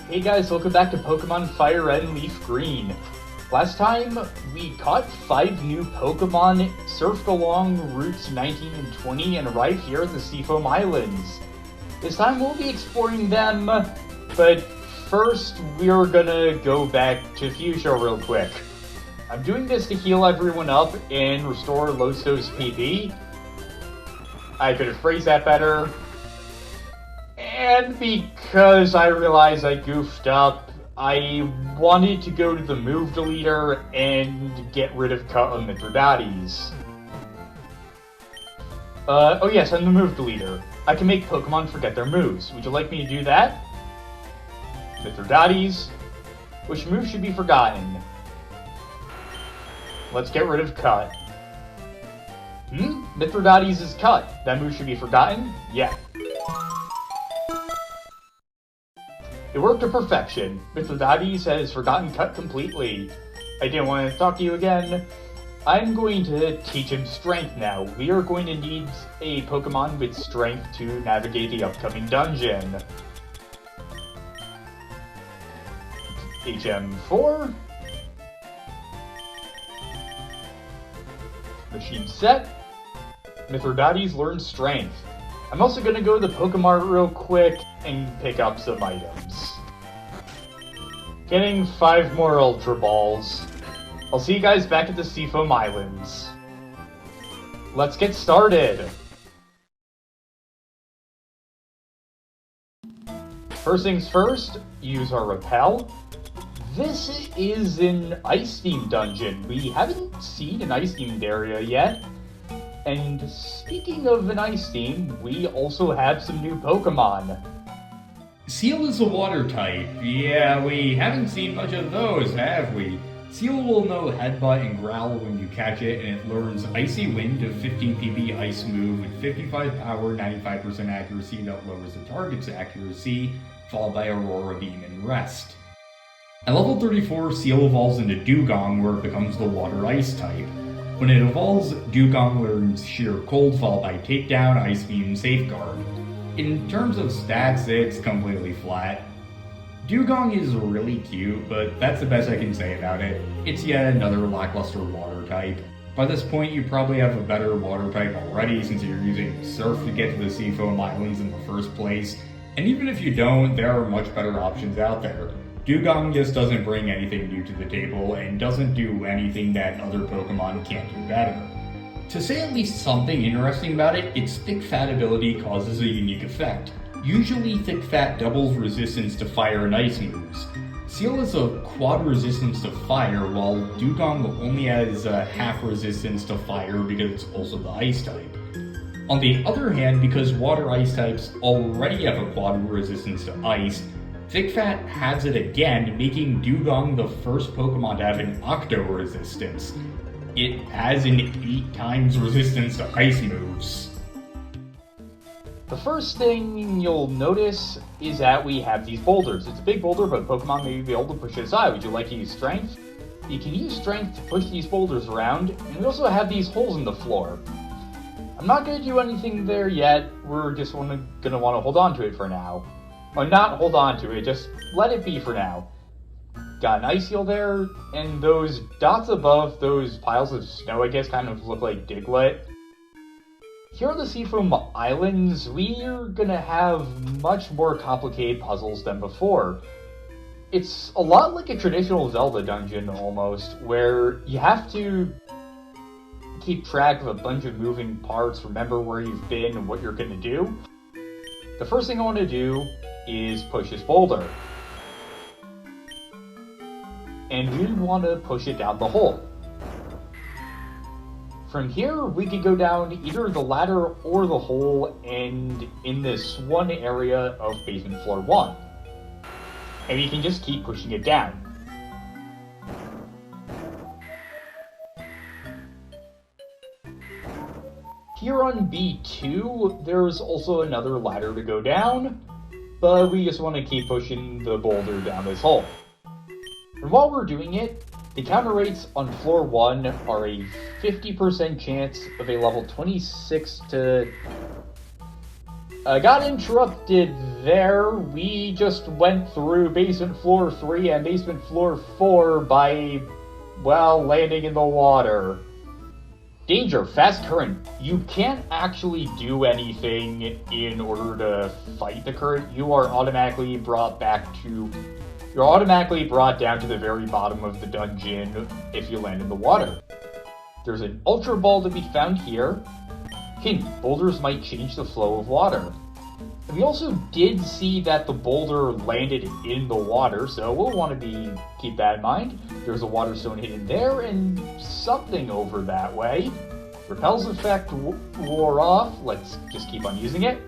Hey guys, welcome back to Pokemon FireRed and LeafGreen. Last time, we caught 5 new Pokemon, surfed along routes 19 and 20, and arrived here at the Seafoam Islands. This time we'll be exploring them, but first we're gonna go back to Fuchsia real quick. I'm doing this to heal everyone up and restore Losto's PP. I could have phrased that better. And because I realized I goofed up, I wanted to go to the move deleter and get rid of Cut on Mithridates. Oh yes, I'm the move deleter. I can make Pokemon forget their moves. Would you like me to do that? Mithridates. Which move should be forgotten? Let's get rid of Cut. Mithridates is Cut. That move should be forgotten? Yeah. It worked to perfection. Mithridates has forgotten Cut completely. I didn't want to talk to you again. I'm going to teach him Strength now. We are going to need a Pokemon with Strength to navigate the upcoming dungeon. HM4. Machine set. Mithridates learns Strength. I'm also going to go to the Pokemart real quick and pick up some items. Getting 5 more Ultra Balls. I'll see you guys back at the Seafoam Islands. Let's get started! First things first, use our Repel. This is an Ice-themed dungeon. We haven't seen an Ice-themed area yet. And speaking of an ice theme, we also have some new Pokemon. Seel is a water type. Yeah, we haven't seen much of those, have we? Seel will know Headbutt and Growl when you catch it, and it learns Icy Wind, a 15 PP ice move with 55 power, 95% accuracy that lowers the target's accuracy, followed by Aurora Beam and Rest. At level 34, Seel evolves into Dewgong, where it becomes the water ice type. When it evolves, Dewgong learns Sheer Cold, followed by Takedown, Ice Beam, Safeguard. In terms of stats, it's completely flat. Dewgong is really cute, but that's the best I can say about it. It's yet another lackluster water type. By this point, you probably have a better water type already since you're using Surf to get to the Seafoam Islands in the first place. And even if you don't, there are much better options out there. Dewgong just doesn't bring anything new to the table, and doesn't do anything that other Pokemon can't do better. To say at least something interesting about it, its Thick Fat ability causes a unique effect. Usually Thick Fat doubles resistance to fire and ice moves. Seel has a quad resistance to fire, while Dewgong only has a half resistance to fire because it's also the ice type. On the other hand, because water ice types already have a quad resistance to ice, Thick Fat has it again, making Dewgong the first Pokemon to have an Octo resistance. It has an 8 times resistance to ice moves. The first thing you'll notice is that we have these boulders. It's a big boulder, but Pokemon may be able to push it aside. Would you like to use Strength? You can use Strength to push these boulders around, and we also have these holes in the floor. I'm not going to do anything there yet. We're just going to want to hold on to it for now. Or not hold on to it, just let it be for now. Got an Ice Seal there, and those dots above those piles of snow, I guess, kind of look like Diglett. Here on the Seafoam Islands, we're gonna have much more complicated puzzles than before. It's a lot like a traditional Zelda dungeon, almost, where you have to keep track of a bunch of moving parts, remember where you've been and what you're gonna do. The first thing I want to do is push this boulder. And we want to push it down the hole. From here, we could go down either the ladder or the hole and in this one area of basement floor 1. And you can just keep pushing it down. Here on B2, there's also another ladder to go down, but we just want to keep pushing the boulder down this hole. And while we're doing it, the counter rates on floor 1 are a 50% chance of a level 26 to I got interrupted there. We just went through basement floor 3 and basement floor 4 by, well, landing in the water. Danger, fast current. You can't actually do anything in order to fight the current. You are automatically brought You're automatically brought down to the very bottom of the dungeon if you land in the water. There's an Ultra Ball to be found here. Hint, boulders might change the flow of water. And we also did see that the boulder landed in the water, so we'll want to keep that in mind. There's a water stone hidden there, and something over that way. Repel's effect wore off. Let's just keep on using it.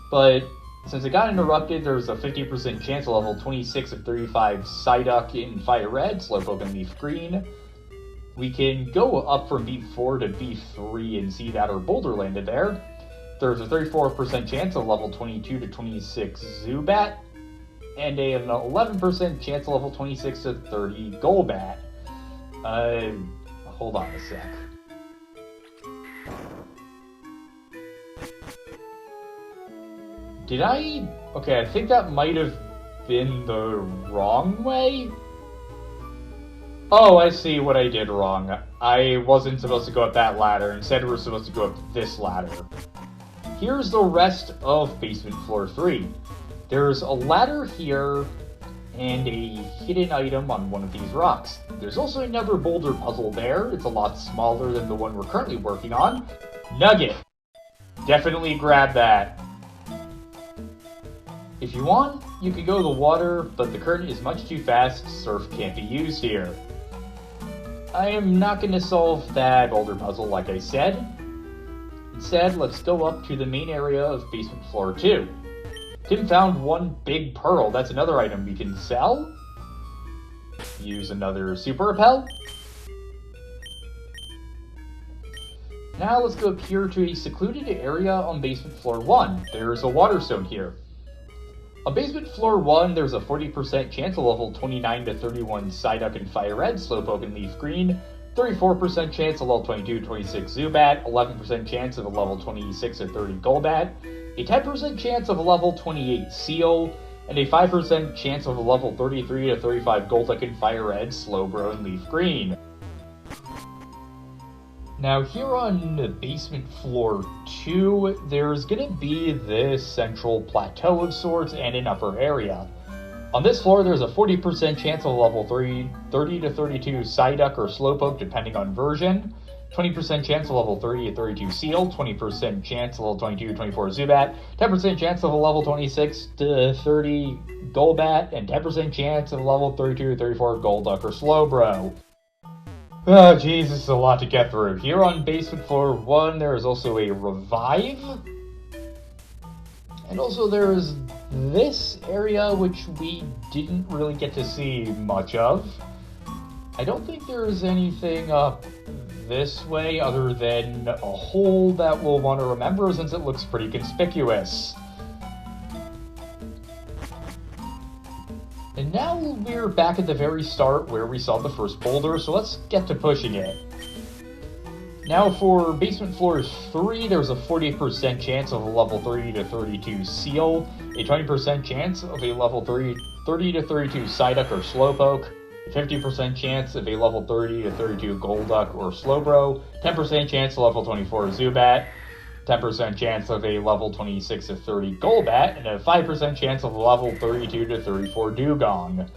But since it got interrupted, there's a 50% chance of level 26 of 35 Psyduck in FireRed, Slowpoke, and LeafGreen. We can go up from B4 to B3 and see that our boulder landed there. There's a 34% chance of level 22 to 26 Zubat, and an 11% chance of level 26 to 30 Golbat. Hold on a sec. Okay, I think that might have been the wrong way. Oh, I see what I did wrong. I wasn't supposed to go up that ladder. Instead, we're supposed to go up this ladder. Here's the rest of basement floor 3. There's a ladder here and a hidden item on one of these rocks. There's also another boulder puzzle there. It's a lot smaller than the one we're currently working on. Nugget! Definitely grab that. If you want, you can go to the water, but the current is much too fast, surf can't be used here. I am not going to solve that boulder puzzle like I said. Instead, let's go up to the main area of basement floor 2. Tim found one big pearl. That's another item we can sell. Use another super repel. Now let's go up here to a secluded area on basement floor 1. There's a water stone here. On basement floor 1, there's a 40% chance of level 29 to 31 Psyduck and FireRed, Slowpoke, and LeafGreen. 34% chance of level 22 to 26 Zubat, 11% chance of a level 26 to 30 Golbat, a 10% chance of a level 28 Seel, and a 5% chance of a level 33 to 35 Golduck and FireRed, Slowbro, and LeafGreen. Now here on basement floor 2, there's gonna be this central plateau of sorts and an upper area. On this floor, there's a 40% chance of level 30 to 32 Psyduck or Slowpoke, depending on version. 20% chance of level 30 to 32 Seel, 20% chance of level 22 to 24 Zubat, 10% chance of a level 26 to 30 Golbat, and 10% chance of a level 32 to 34 Golduck or Slowbro. Oh jeez, this is a lot to get through. Here on basement floor 1, there is also a revive. And also there's this area, which we didn't really get to see much of. I don't think there's anything up this way other than a hole that we'll want to remember since it looks pretty conspicuous. And now we're back at the very start where we saw the first boulder, so let's get to pushing it. Now for basement floor 3, there's a 40% chance of a level 30 to 32 Seel, a 20% chance of a level 30 to 32 Psyduck or Slowpoke, a 50% chance of a level 30 to 32 Golduck or Slowbro, 10% chance of level 24 Zubat, 10% chance of a level 26 to 30 Golbat, and a 5% chance of a level 32 to 34 Dewgong.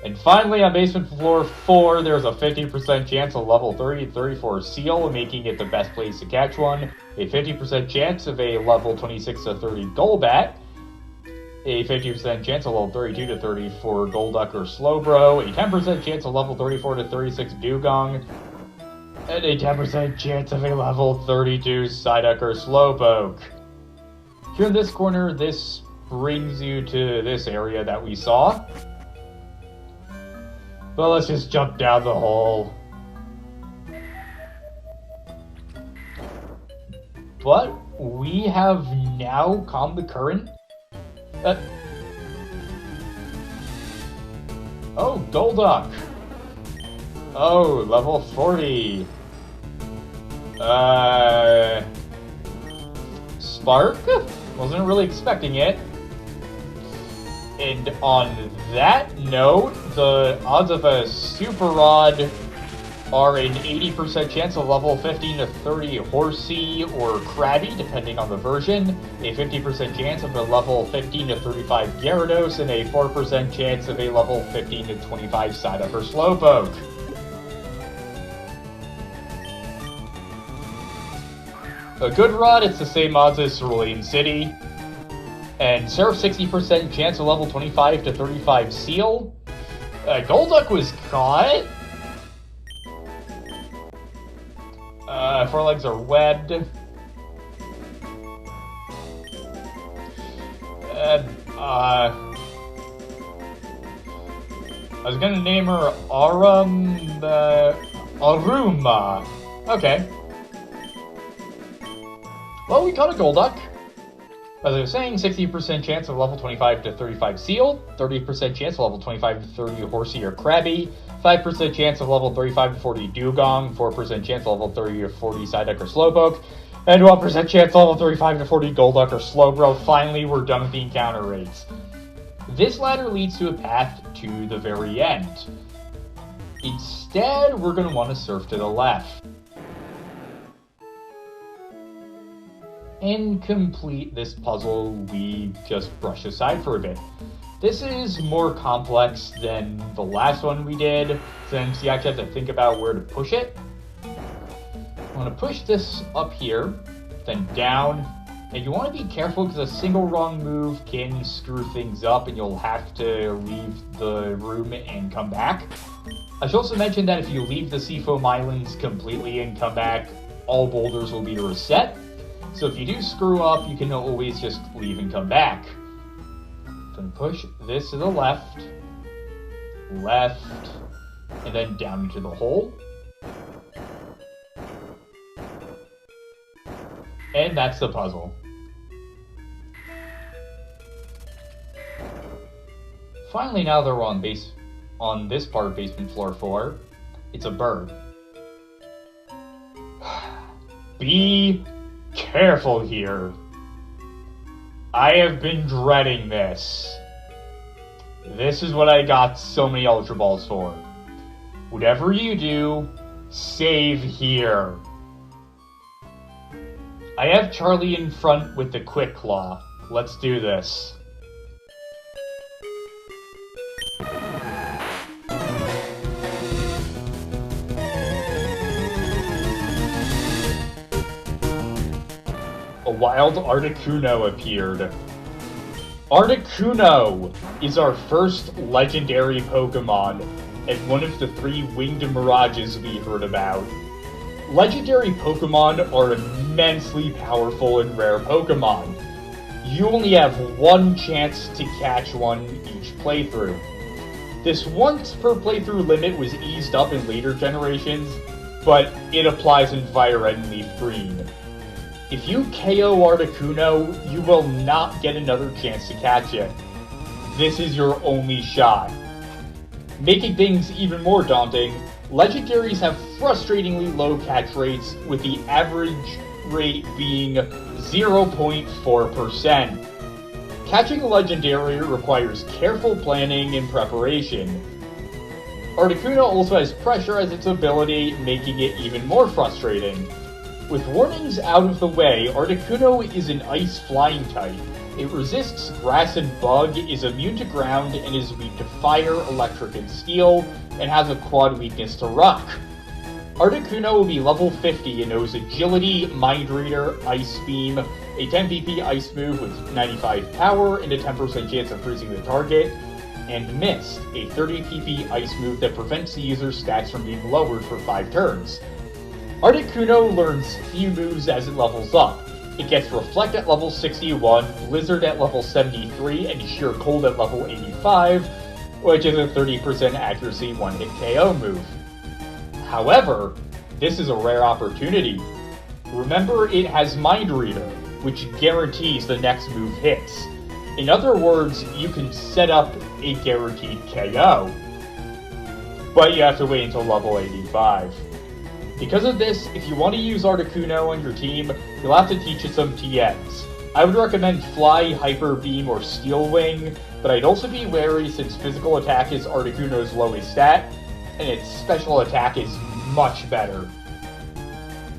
And finally, on basement floor 4, there's a 50% chance of level 30 to 34 Seel, making it the best place to catch one, a 50% chance of a level 26 to 30 Golbat, a 50% chance of level 32 to 34 Golduck or Slowbro, a 10% chance of level 34 to 36 Dewgong, and a 10% chance of a level 32 Psyduck or Slowpoke. Here in this corner, this brings you to this area that we saw. Well, let's just jump down the hole. But we have now calmed the current. Oh, Golduck. Oh, level 40. Spark. Wasn't really expecting it. And on that note, the odds of a Super Rod are an 80% chance of level 15 to 30 Horsey or Krabby, depending on the version, a 50% chance of a level 15 to 35 Gyarados, and a 4% chance of a level 15 to 25 Psyduck or Slowpoke. A good Rod, it's the same odds as Cerulean City. And Surf, 60% chance of level 25 to 35 Seel. Golduck was caught. Forelegs are webbed. I was gonna name her Aruma. Okay. Well, we caught a Golduck. As I was saying, 60% chance of level 25 to 35 Seel, 30% chance of level 25 to 30 Horsey or Krabby, 5% chance of level 35 to 40 Dewgong, 4% chance of level 30 to 40 Psyduck or Slowpoke, and 1% chance of level 35 to 40 Golduck or Slowbro. Finally, we're done with the encounter rates. This ladder leads to a path to the very end. Instead, we're going to want to surf to the left. And complete this puzzle we just brushed aside for a bit. This is more complex than the last one we did, since you actually have to think about where to push it. I want to push this up here, then down, and you want to be careful because a single wrong move can screw things up and you'll have to leave the room and come back. I should also mention that if you leave the Seafoam Islands completely and come back, all boulders will be reset. So if you do screw up, you can always just leave and come back. Then push this to the left, and then down into the hole. And that's the puzzle. Finally, now that we're on this part of basement floor 4, it's a bird. Be careful here. I have been dreading this. This is what I got so many Ultra Balls for. Whatever you do, save here. I have Charlie in front with the Quick Claw. Let's do this. A wild Articuno appeared. Articuno is our first legendary Pokémon, and one of the 3 winged mirages we heard about. Legendary Pokémon are immensely powerful and rare Pokémon. You only have 1 chance to catch one each playthrough. This once per playthrough limit was eased up in later generations, but it applies in FireRed and LeafGreen. If you KO Articuno, you will not get another chance to catch it. This is your only shot. Making things even more daunting, legendaries have frustratingly low catch rates, with the average rate being 0.4%. Catching a legendary requires careful planning and preparation. Articuno also has pressure as its ability, making it even more frustrating. With warnings out of the way, Articuno is an ice flying type. It resists grass and bug, is immune to ground, and is weak to fire, electric, and steel, and has a quad weakness to rock. Articuno will be level 50 and knows Agility, Mind Reader, Ice Beam, a 10 PP ice move with 95 power and a 10% chance of freezing the target, and Mist, a 30 PP ice move that prevents the user's stats from being lowered for 5 turns. Articuno learns few moves as it levels up. It gets Reflect at level 61, Blizzard at level 73, and Sheer Cold at level 85, which is a 30% accuracy one-hit KO move. However, this is a rare opportunity. Remember, it has Mind Reader, which guarantees the next move hits. In other words, you can set up a guaranteed KO. But you have to wait until level 85. Because of this, if you want to use Articuno on your team, you'll have to teach it some TMs. I would recommend Fly, Hyper Beam, or Steel Wing, but I'd also be wary since physical attack is Articuno's lowest stat, and its special attack is much better.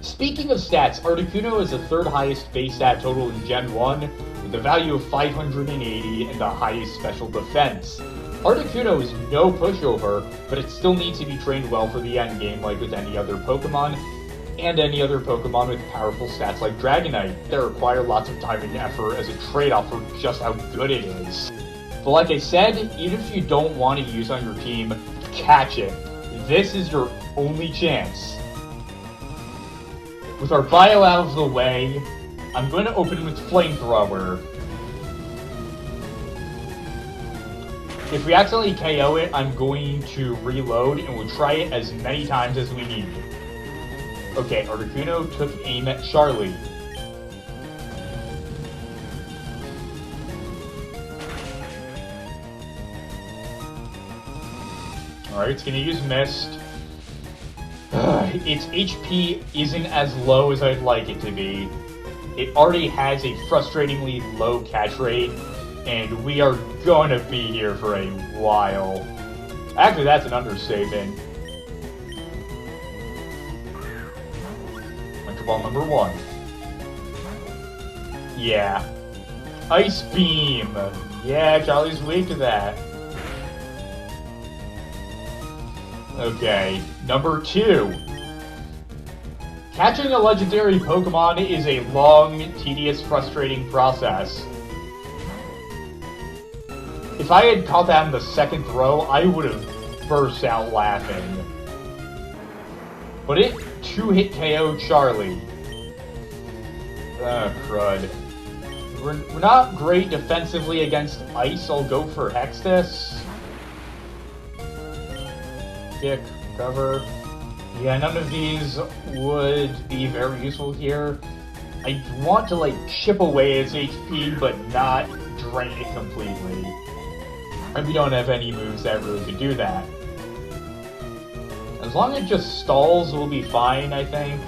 Speaking of stats, Articuno is the third highest base stat total in Gen 1, with a value of 580 and the highest special defense. Articuno is no pushover, but it still needs to be trained well for the endgame like with any other Pokemon, and any other Pokemon with powerful stats like Dragonite that require lots of time and effort as a trade-off for just how good it is. But like I said, even if you don't want to use on your team, catch it. This is your only chance. With our bio out of the way, I'm going to open with Flamethrower. If we accidentally KO it, I'm going to reload and we'll try it as many times as we need. Okay, Articuno took aim at Charlie. Alright, it's gonna use Mist. Its HP isn't as low as I'd like it to be. It already has a frustratingly low catch rate, and we are gonna be here for a while. Actually, that's an understatement. Winter Ball number 1. Yeah. Ice Beam! Yeah, Charlie's weak to that. Okay, number 2. Catching a legendary Pokemon is a long, tedious, frustrating process. If I had caught that in the second throw, I would have burst out laughing. But it 2-hit KO'd Charlie. Crud. We're not great defensively against Ice, I'll go for Hextech. Kick, cover. Yeah, none of these would be very useful here. I want to, like, chip away its HP, but not drain it completely. And we don't have any moves that really could do that. As long as it just stalls, we'll be fine, I think.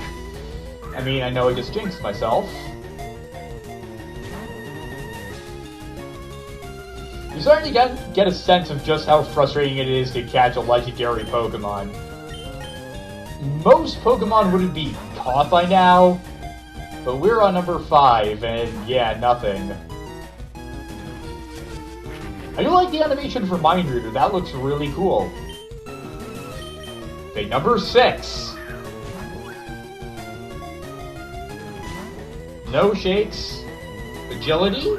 I mean, I know I just jinxed myself. You're starting to get a sense of just how frustrating it is to catch a legendary Pokemon. Most Pokemon wouldn't be caught by now, but we're on number 5, and yeah, nothing. I do like the animation for Mind Reader, that looks really cool. Okay, number 6. No shakes. Agility?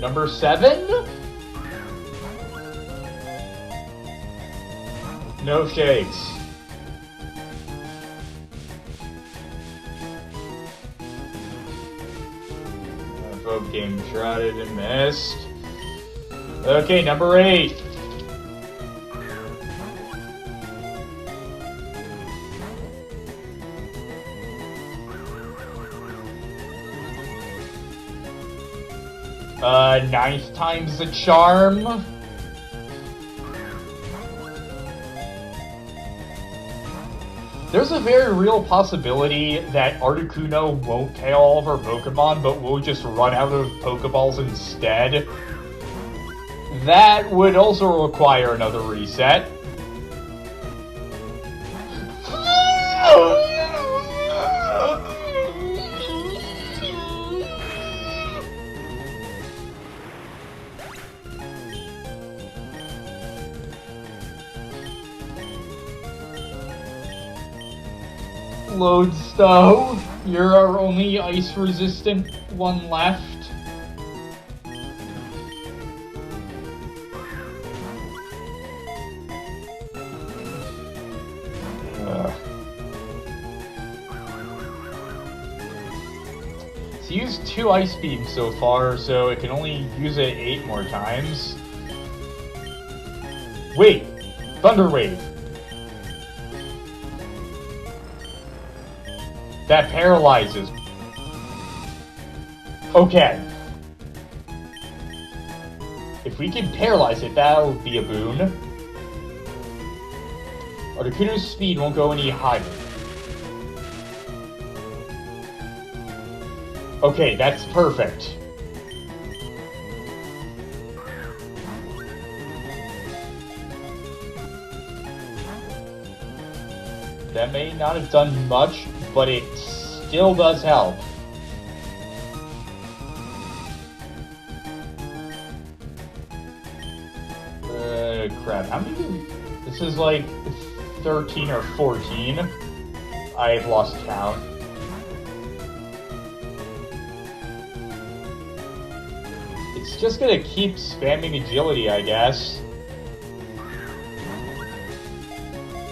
Number 7? No shakes. Both game shrouded and missed. Okay, number 8. Ninth time's the charm. There's a very real possibility that Articuno won't KO all of our Pokemon, but we'll just run out of Pokeballs instead. That would also require another reset. Lodestone, you're our only ice-resistant one left. It's used 2 Ice Beams so far, so it can only use it 8 more times. Wait! Thunder Wave! That paralyzes. Okay. If we can paralyze it, that'll be a boon. Articuno's speed won't go any higher. Okay, that's perfect. That may not have done much, but it still does help. Crap. How many? This is like 13 or 14. I've lost count. It's just gonna keep spamming agility, I guess.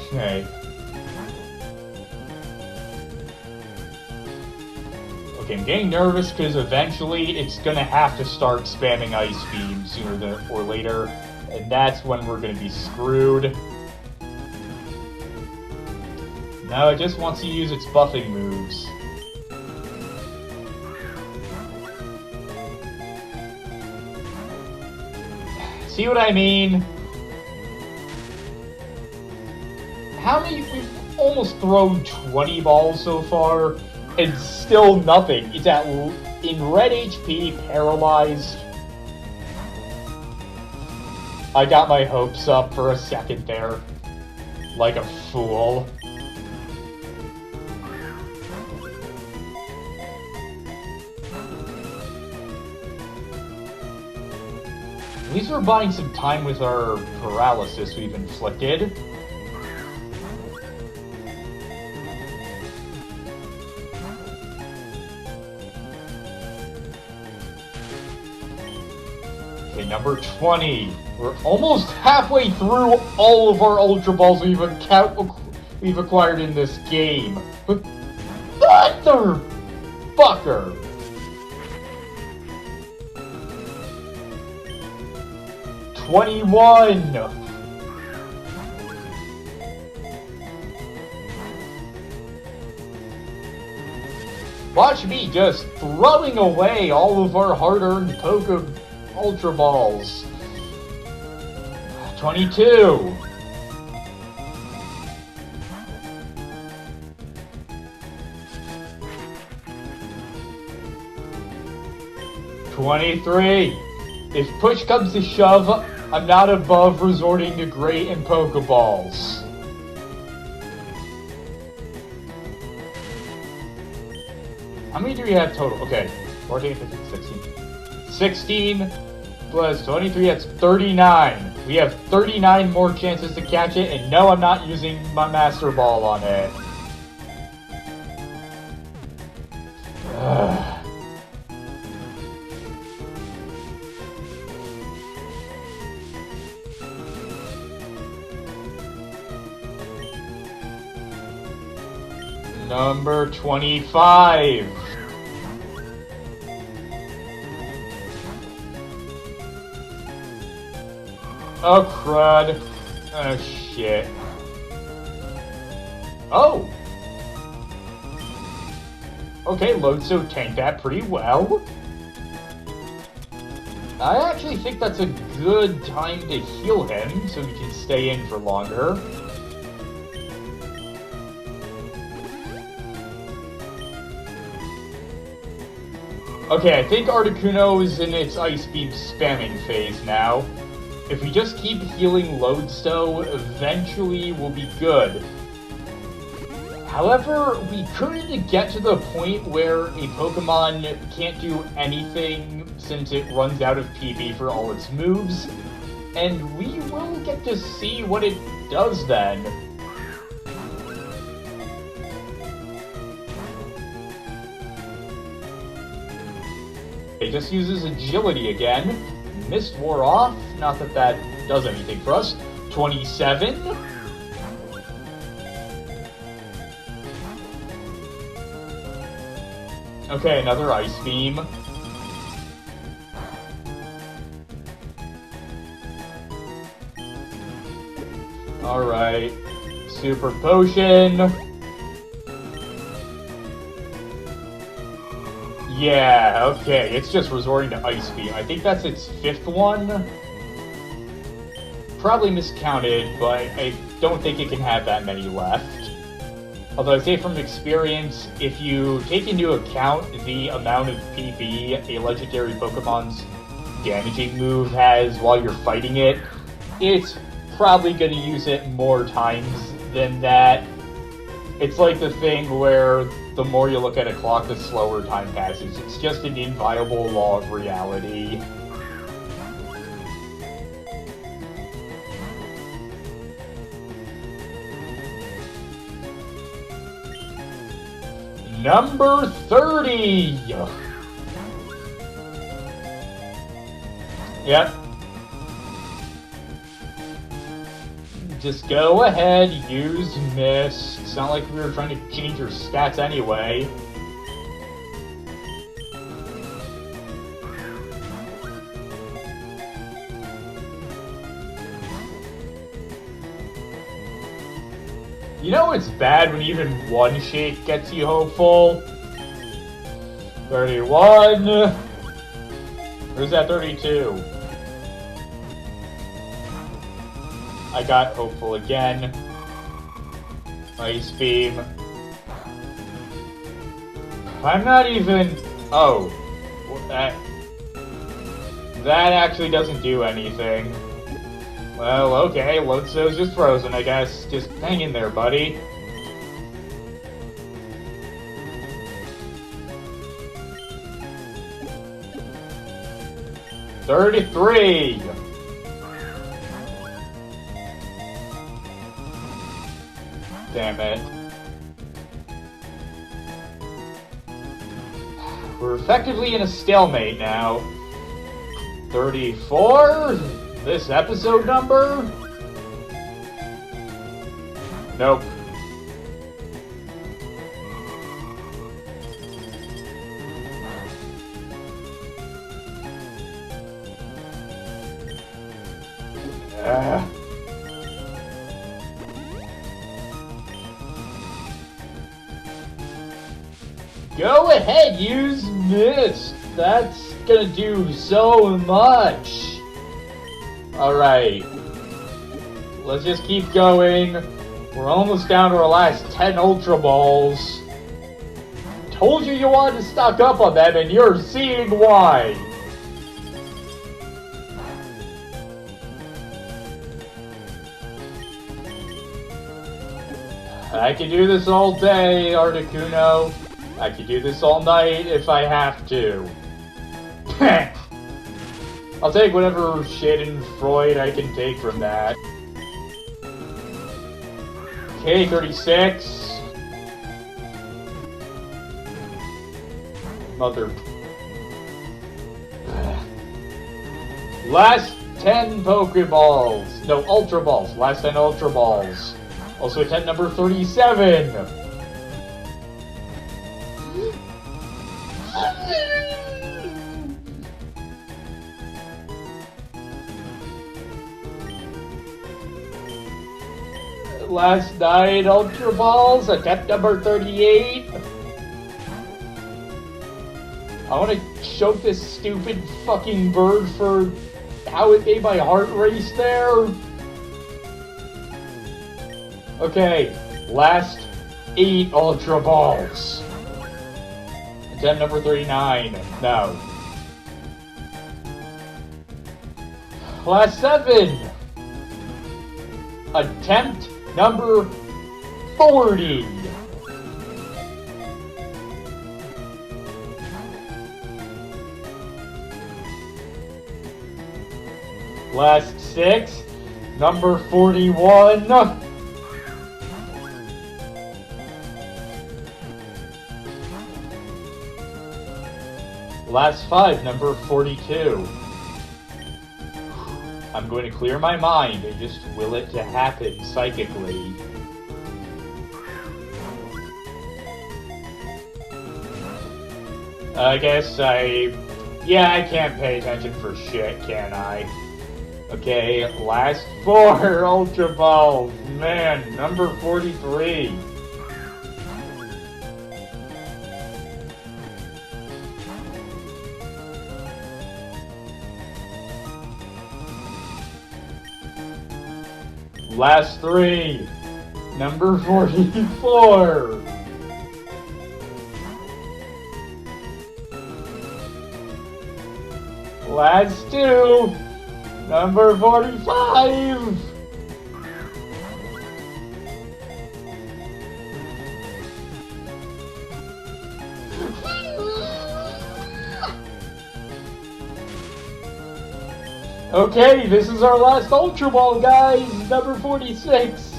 Okay. Okay, I'm getting nervous because eventually it's gonna have to start spamming Ice Beam sooner or later, and that's when we're gonna be screwed. Now it just wants to use its buffing moves. See what I mean? How many? We've almost thrown 20 balls so far, and still nothing. It's in red HP, paralyzed. I got my hopes up for a second there. Like a fool. At least we're buying some time with our paralysis we've inflicted. Okay, number 20. We're almost halfway through all of our Ultra Balls we've acquired in this game. But motherfucker! $21! Watch me just throwing away all of our hard-earned Ultra Balls. 22! $23! If push comes to shove, I'm not above resorting to Great and Pokeballs. How many do we have total? Okay, 14, 15, 16. 16 plus 23, that's 39. We have 39 more chances to catch it, and no, I'm not using my Master Ball on it. Ugh. Number 25. Oh, crud. Oh, shit. Oh! Okay, Lodeso tanked that pretty well. I actually think that's a good time to heal him, so we can stay in for longer. Okay, I think Articuno is in its Ice Beam spamming phase now. If we just keep healing Lodesto, eventually we'll be good. However, we could get to the point where a Pokemon can't do anything since it runs out of PP for all its moves, and we will get to see what it does then. It just uses Agility again. Mist wore off, not that that does anything for us. 27. Okay, another Ice Beam. Alright. Super Potion. Yeah, okay, it's just resorting to Ice Beam. I think that's its 5th one. Probably miscounted, but I don't think it can have that many left. Although I say from experience, if you take into account the amount of PB a legendary Pokemon's damaging move has while you're fighting it, it's probably going to use it more times than that. It's like the thing where the more you look at a clock, the slower time passes. It's just an inviolable law of reality. Number 30! Yep. Just go ahead, use Miss. It's not like we were trying to change your stats anyway. You know it's bad when even one shake gets you hopeful? 31. Where's that 32? I got hopeful again. Ice Beam. I'm not even... Oh. That actually doesn't do anything. Well, okay, Lodesto's just frozen, I guess. Just hang in there, buddy. $33! Damn it. We're effectively in a stalemate now. 34? This episode number? Nope. Go ahead, use Mist. That's gonna do so much. Alright. Let's just keep going. We're almost down to our last 10 Ultra Balls. Told you wanted to stock up on them, and you're seeing why. I can do this all day, Articuno. I can do this all night if I have to. I'll take whatever shit and Freud I can take from that. Okay, 36. Mother. Last 10 Pokeballs. No, Ultra Balls. Last 10 Ultra Balls. Also attempt number 37. Last 9 Ultra Balls, attempt number 38. I want to choke this stupid fucking bird for how it made my heart race there. Okay, last 8 Ultra Balls. Attempt number 39. No. Last 7. Attempt number 40. Last 6. Number 41. Last 5. Number 42. I'm going to clear my mind and just will it to happen psychically. I guess yeah, I can't pay attention for shit, can I? Okay, last 4 Ultra Balls. Man, number 43. Last 3. Number 44. Last two. Number 45. Okay, this is our last Ultra Ball, guys. Number 46.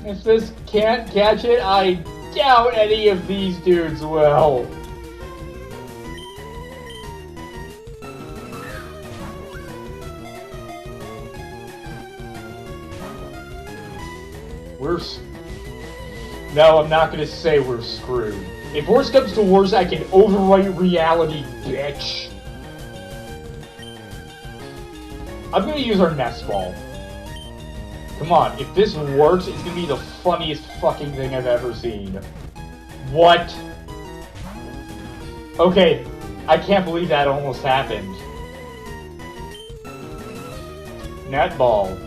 If this can't catch it, I doubt any of these dudes will. No, I'm not gonna say we're screwed. If worse comes to worse, I can overwrite reality, bitch. I'm gonna use our Nest Ball. Come on, if this works, it's gonna be the funniest fucking thing I've ever seen. What? Okay, I can't believe that almost happened. Net Ball.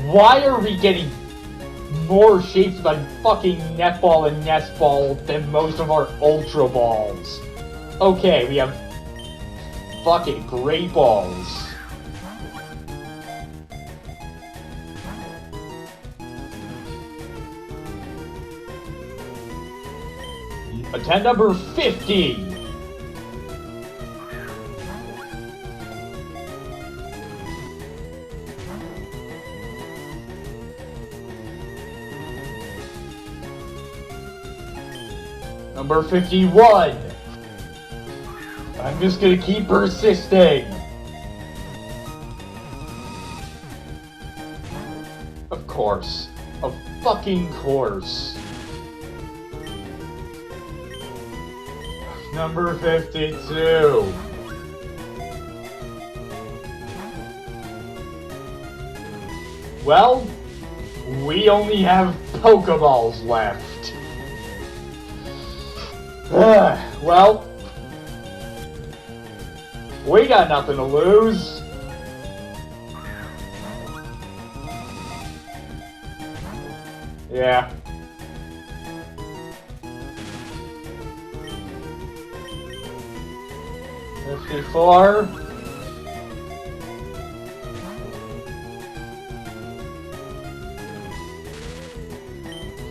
Why are we getting more shapes by fucking Netball and Nest Ball than most of our Ultra Balls? Okay, we have fucking Great Balls. Attend number 50. Number 51. I'm just gonna keep persisting. Of course. Of fucking course. Number 52. Well, we only have Pokeballs left. Well, we got nothing to lose. Yeah. $54.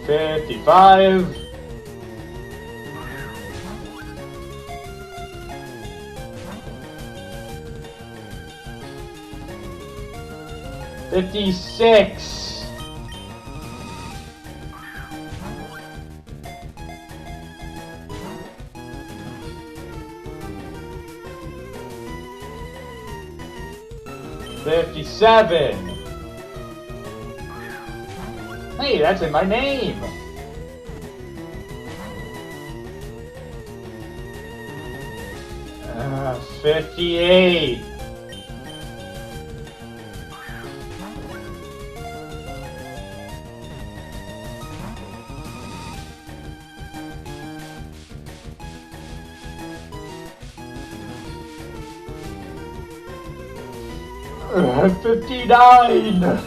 $55. $56. $57. Hey, that's in my name. $58. $59.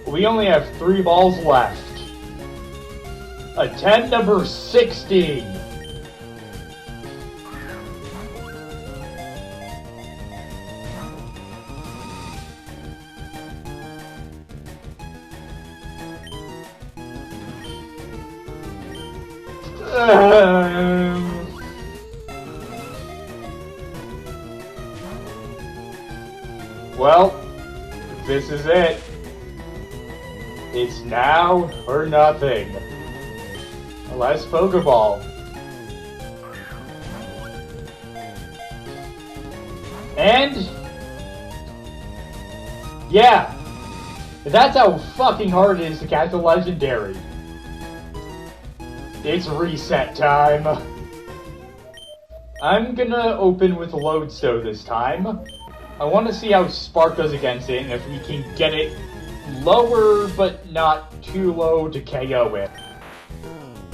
We only have 3 balls left. Attend number 60. Well, this is it. It's now or nothing. A last Pokeball. And yeah, that's how fucking hard it is to catch a legendary. It's reset time. I'm gonna open with Lodestone this time. I want to see how Spark does against it and if we can get it lower, but not too low to KO it.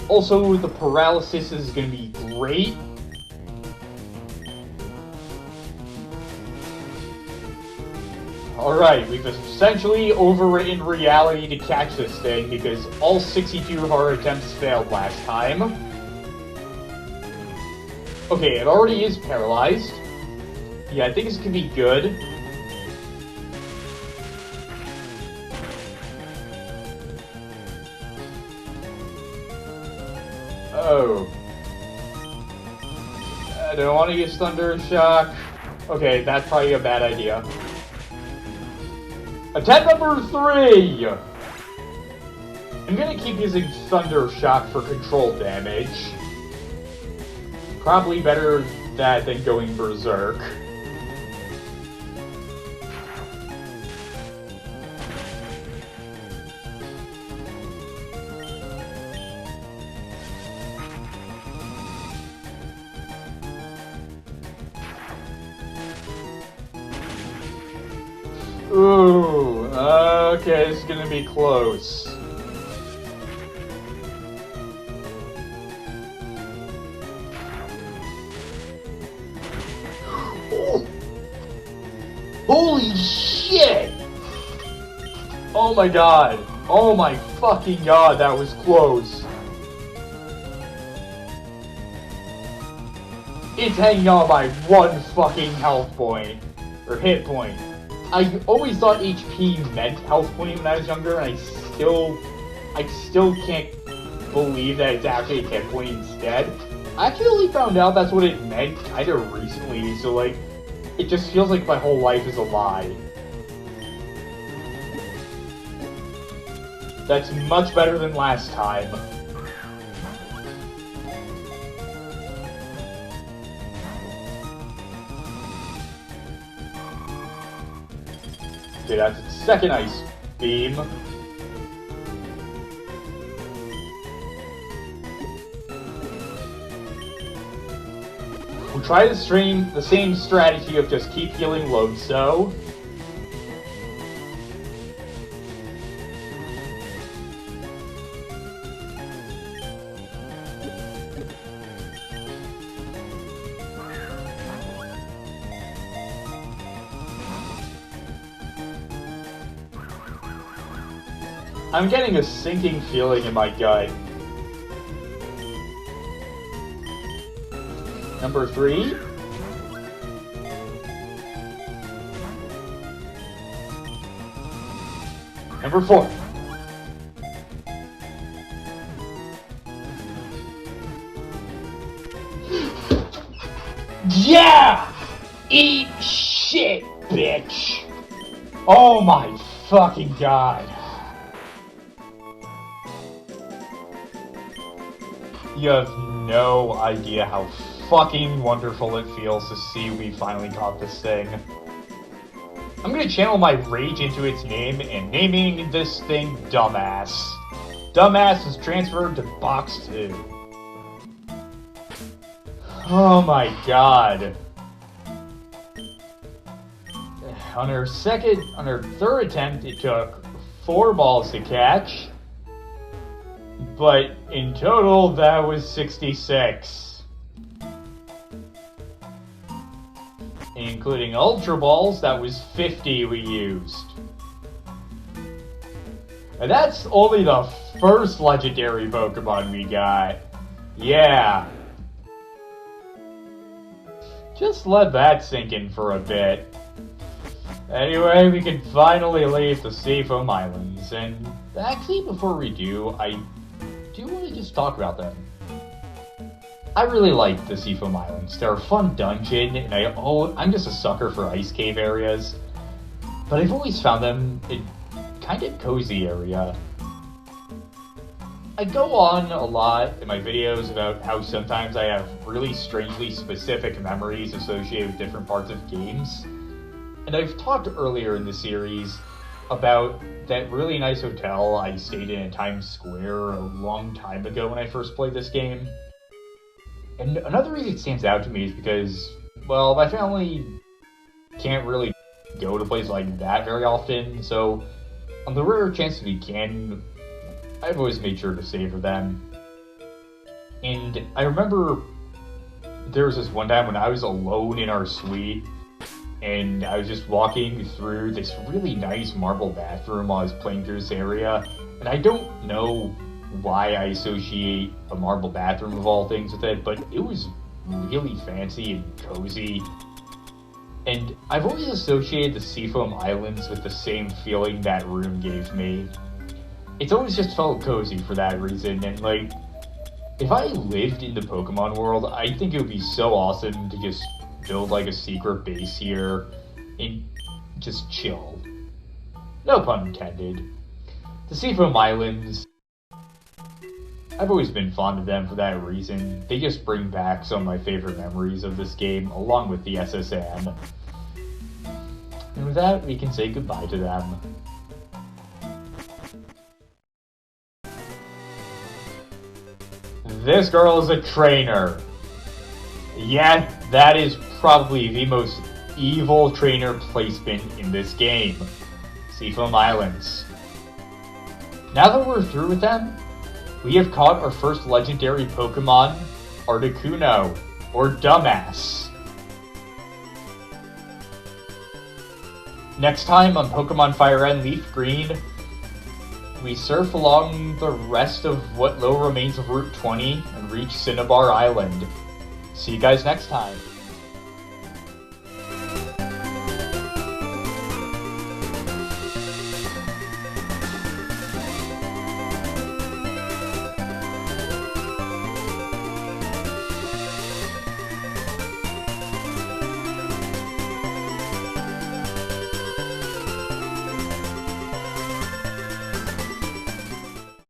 Also, the paralysis is going to be great. Alright, we've essentially overwritten reality to catch this thing because all 62 hard attempts failed last time. Okay, it already is paralyzed. Yeah, I think this could be good. Oh. I don't want to use Thunder Shock. Okay, that's probably a bad idea. Attempt number 3! I'm gonna keep using Thunder Shock for control damage. Probably better that than going Berserk. Ooh, okay, it's gonna be close. Oh. Holy shit! Oh my god. Oh my fucking god, that was close. It's hanging on by 1 fucking health point. Or hit point. I always thought HP meant health point when I was younger, and I still can't believe that it's actually a hit point instead. I actually found out that's what it meant kind of recently, so like, it just feels like my whole life is a lie. That's much better than last time. Okay, that's its second ice beam. We'll try to stream the same strategy of just keep healing Lodestow. I'm getting a sinking feeling in my gut. Number 3. Number 4. Yeah! Eat shit, bitch! Oh my fucking god. You have no idea how fucking wonderful it feels to see we finally caught this thing. I'm gonna channel my rage into its name and naming this thing Dumbass. Dumbass is transferred to Box 2. Oh my god. On her third attempt, it took 4 balls to catch. But in total, that was 66. Including Ultra Balls, that was 50 we used. And that's only the first legendary Pokemon we got. Yeah. Just let that sink in for a bit. Anyway, we can finally leave the Seafoam Islands. And actually, before we do, I do want to just talk about them. I really like the Seafoam Islands. They're a fun dungeon, and I'm just a sucker for ice cave areas. But I've always found them a kind of cozy area. I go on a lot in my videos about how sometimes I have really strangely specific memories associated with different parts of games. And I've talked earlier in the series about that really nice hotel I stayed in Times Square a long time ago when I first played this game. And another reason it stands out to me is because, well, my family can't really go to places like that very often, so On the rare chance we can, I've always made sure to savor them. And I remember there was this one time when I was alone in our suite, and I was just walking through this really nice marble bathroom while I was playing through this area, and I don't know why I associate a marble bathroom of all things with it, but it was really fancy and cozy. And I've always associated the Seafoam Islands with the same feeling that room gave me. It's always just felt cozy for that reason, and like, if I lived in the Pokemon world, I think it would be so awesome to just build like a secret base here and just chill. No pun intended. The Seafoam Islands, I've always been fond of them for that reason. They just bring back some of my favorite memories of this game, along with the SSN. And with that, we can say goodbye to them. This girl is a trainer. Yeah, that is probably the most evil trainer placement in this game. Seafoam Islands. Now that we're through with them, we have caught our first legendary Pokemon, Articuno, or Dumbass. Next time on Pokemon FireRed and LeafGreen, we surf along the rest of what little remains of Route 20 and reach Cinnabar Island. See you guys next time.